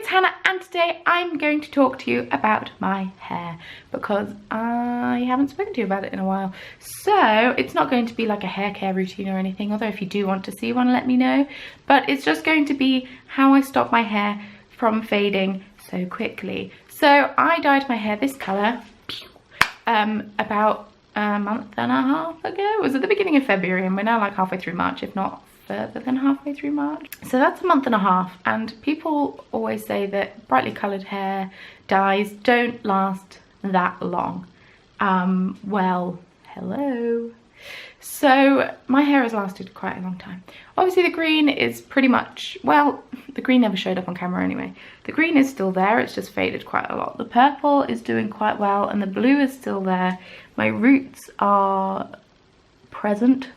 it's Hannah, and today I'm going to talk to you about my hair because I haven't spoken to you about it in a while. So it's not going to be like a hair care routine or anything, although if you do want to see one, let me know. But it's just going to be how I stop my hair from fading so quickly. So I dyed my hair this colour about a month and a half ago. It was at the beginning of February and we're now like halfway through March, if not further than halfway through March. So that's a month and a half, and people always say that brightly coloured hair dyes don't last that long. Well, hello. So my hair has lasted quite a long time. Obviously the green is pretty much, well, the green never showed up on camera anyway. The green is still there, it's just faded quite a lot. The purple is doing quite well and the blue is still there. My roots are present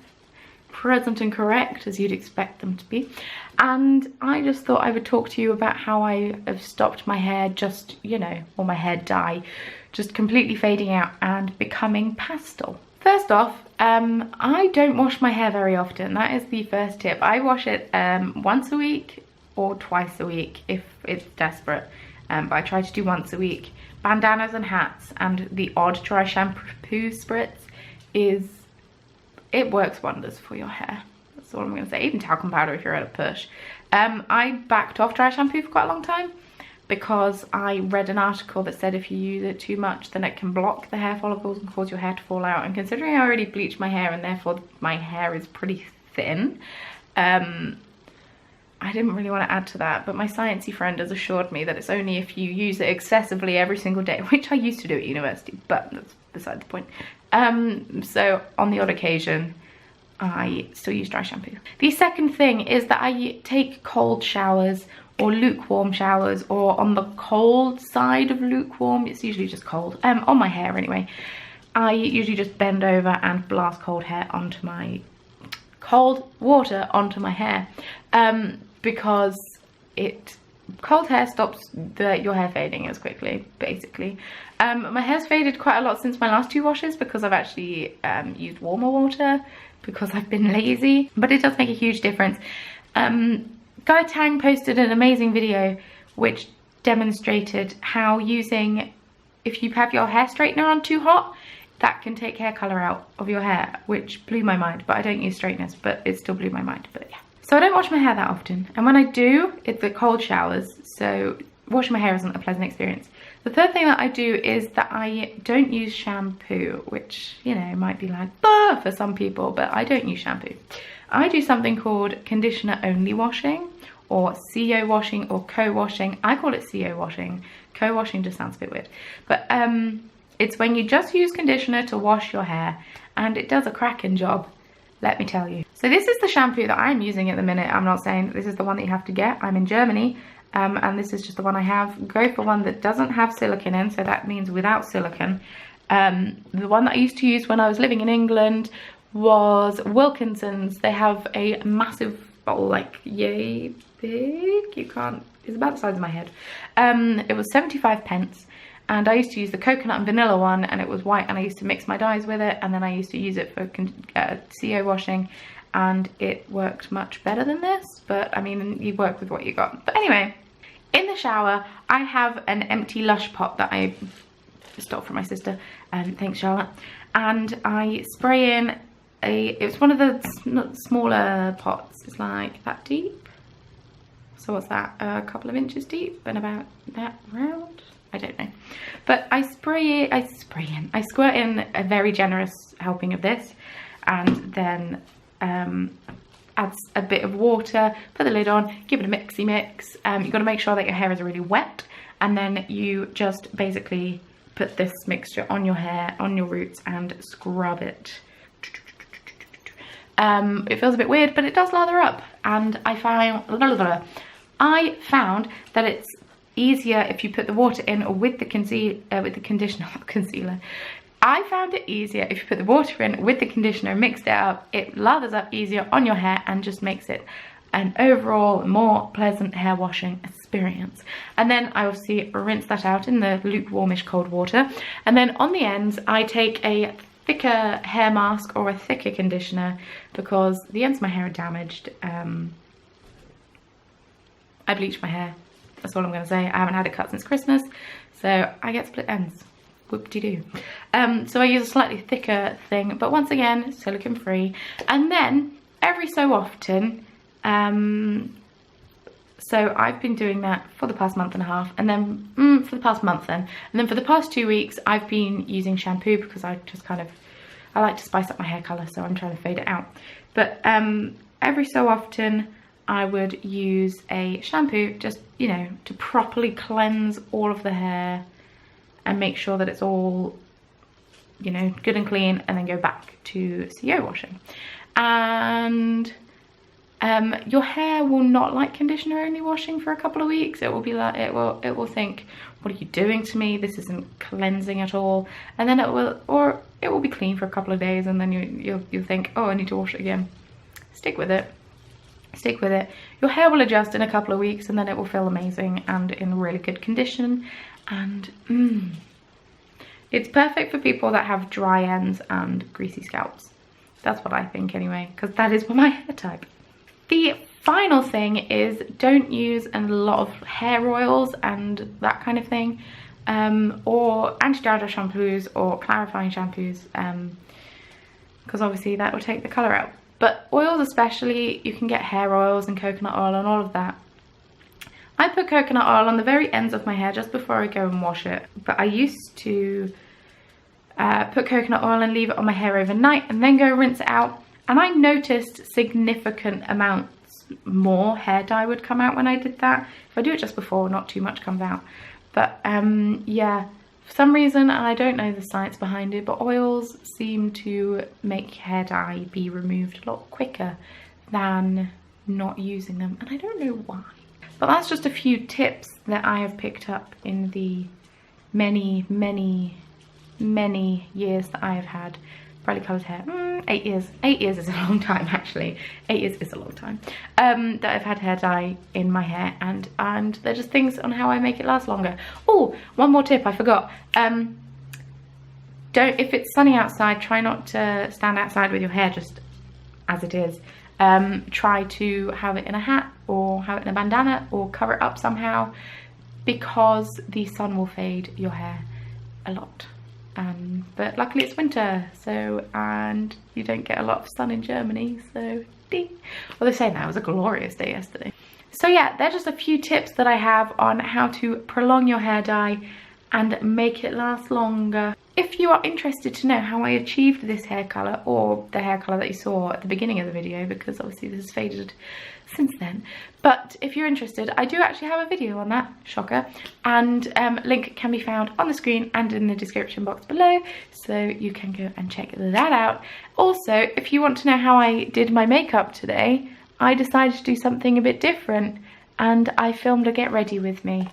and correct as you'd expect them to be. And I just thought I would talk to you about how I have stopped my hair just, you know, or my hair dye, just completely fading out and becoming pastel. First off, I don't wash my hair very often. That is the first tip. I wash it once a week or twice a week if it's desperate. But I try to do once a week. Bandanas and hats and the odd dry shampoo spritz it works wonders for your hair. That's all I'm going to say. Even talcum powder if you're at a push. I backed off dry shampoo for quite a long time because I read an article that said if you use it too much then it can block the hair follicles and cause your hair to fall out. And considering I already bleached my hair and therefore my hair is pretty thin, I didn't really want to add to that, but my sciencey friend has assured me that it's only if you use it excessively every single day, which I used to do at university, but that's beside the point. So on the odd occasion, I still use dry shampoo. The second thing is that I take cold showers or lukewarm showers, or on the cold side of lukewarm, it's usually just cold, on my hair anyway. I usually just bend over and blast cold water onto my hair, because cold hair stops your hair fading as quickly, basically. My hair's faded quite a lot since my last two washes because I've actually used warmer water because I've been lazy, but it does make a huge difference. Guy Tang posted an amazing video which demonstrated how if you have your hair straightener on too hot, that can take hair colour out of your hair, which blew my mind. But I don't use straighteners, but it still blew my mind, but yeah. So I don't wash my hair that often, and when I do, it's the cold showers, so washing my hair isn't a pleasant experience. The third thing that I do is that I don't use shampoo, which, you know, might be like, bah, for some people, but I don't use shampoo. I do something called conditioner only washing, or CO washing, or co-washing. I call it CO washing. Co-washing just sounds a bit weird. But it's when you just use conditioner to wash your hair, and it does a cracking job, let me tell you. So this is the shampoo that I'm using at the minute. I'm not saying that this is the one that you have to get. I'm in Germany, and this is just the one I have. Go for one that doesn't have silicone in, so that means without silicone. The one that I used to use when I was living in England was Wilkinson's. They have a massive bottle, like yay big. It's about the size of my head. It was 75 pence. And I used to use the coconut and vanilla one, and it was white, and I used to mix my dyes with it, and then I used to use it for CO washing, and it worked much better than this, but I mean, you work with what you got. But anyway, in the shower, I have an empty Lush pot that I stole from my sister, thanks Charlotte, and I spray in it's one of the smaller pots, it's like that deep, so what's that, a couple of inches deep, and about that round? I don't know, but I squirt in a very generous helping of this, and then add a bit of water, put the lid on, give it a mixy mix. You've got to make sure that your hair is really wet, and then you just basically put this mixture on your hair, on your roots, and scrub it. It feels a bit weird, but it does lather up, and I found that it's easier if you put the water in with the conditioner. I found it easier if you put the water in with the conditioner, mix it up, it lathers up easier on your hair and just makes it an overall more pleasant hair washing experience. And then I obviously rinse that out in the lukewarmish cold water, and then on the ends I take a thicker hair mask or a thicker conditioner because the ends of my hair are damaged. I bleached my hair That's all I'm going to say. I haven't had it cut since Christmas, so I get split ends. Whoop-de-doo. So I use a slightly thicker thing, but once again, silicone free. And then every so often, so I've been doing that for the past month and a half, and then for the past month then. And then for the past 2 weeks, I've been using shampoo because I just kind of, I like to spice up my hair colour, so I'm trying to fade it out. But every so often, I would use a shampoo just, you know, to properly cleanse all of the hair and make sure that it's all, you know, good and clean, and then go back to CO washing. And your hair will not like conditioner only washing for a couple of weeks. It will be like, it will think, what are you doing to me? This isn't cleansing at all. And then it will be clean for a couple of days, and then you'll think, oh, I need to wash it again. Stick with it. Stick with it. Your hair will adjust in a couple of weeks, and then it will feel amazing and in really good condition. And it's perfect for people that have dry ends and greasy scalps. That's what I think anyway, because that is my hair type. The final thing is, don't use a lot of hair oils and that kind of thing, or anti-dry shampoos or clarifying shampoos, because obviously that will take the colour out. But oils especially, you can get hair oils and coconut oil and all of that. I put coconut oil on the very ends of my hair just before I go and wash it. But I used to put coconut oil and leave it on my hair overnight and then go rinse it out. And I noticed significant amounts more hair dye would come out when I did that. If I do it just before, not too much comes out. But yeah. For some reason, and I don't know the science behind it, but oils seem to make hair dye be removed a lot quicker than not using them, and I don't know why. But that's just a few tips that I have picked up in the many, many, many years that I have had brightly coloured hair. 8 years. 8 years is a long time, actually. 8 years is a long time. That I've had hair dye in my hair, and they're just things on how I make it last longer. Oh, one more tip I forgot. If it's sunny outside, try not to stand outside with your hair just as it is. Try to have it in a hat or have it in a bandana or cover it up somehow, because the sun will fade your hair a lot. But luckily it's winter, so, and you don't get a lot of sun in Germany, so ding. Well, they're saying that it was a glorious day yesterday. So yeah, they're just a few tips that I have on how to prolong your hair dye and make it last longer. If you are interested to know how I achieved this hair colour, or the hair colour that you saw at the beginning of the video, because obviously this has faded since then, but if you're interested, I do actually have a video on that, shocker, and link can be found on the screen and in the description box below, so you can go and check that out. Also, if you want to know how I did my makeup today, I decided to do something a bit different, and I filmed a get ready with me,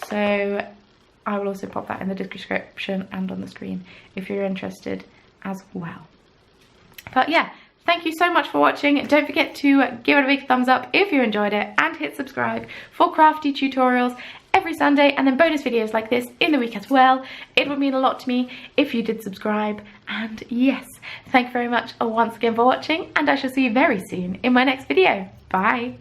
so I will also pop that in the description and on the screen if you're interested as well. But yeah, thank you so much for watching. Don't forget to give it a big thumbs up if you enjoyed it, and hit subscribe for crafty tutorials every Sunday, and then bonus videos like this in the week as well. It would mean a lot to me if you did subscribe. And yes, thank you very much once again for watching, and I shall see you very soon in my next video. Bye.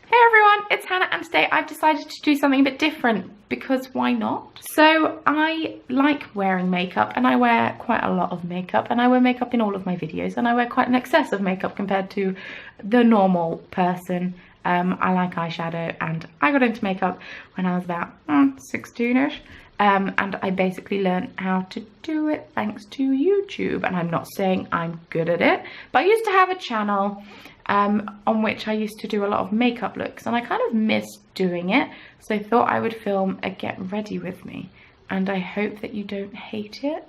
Hey everyone, it's Hannah, and today I've decided to do something a bit different, because why not? So I like wearing makeup, and I wear quite a lot of makeup, and I wear makeup in all of my videos, and I wear quite an excess of makeup compared to the normal person. I like eyeshadow, and I got into makeup when I was about 16ish, and I basically learned how to do it thanks to YouTube. And I'm not saying I'm good at it, but I used to have a channel on which I used to do a lot of makeup looks, and I kind of missed doing it, so I thought I would film a get ready with me, and I hope that you don't hate it.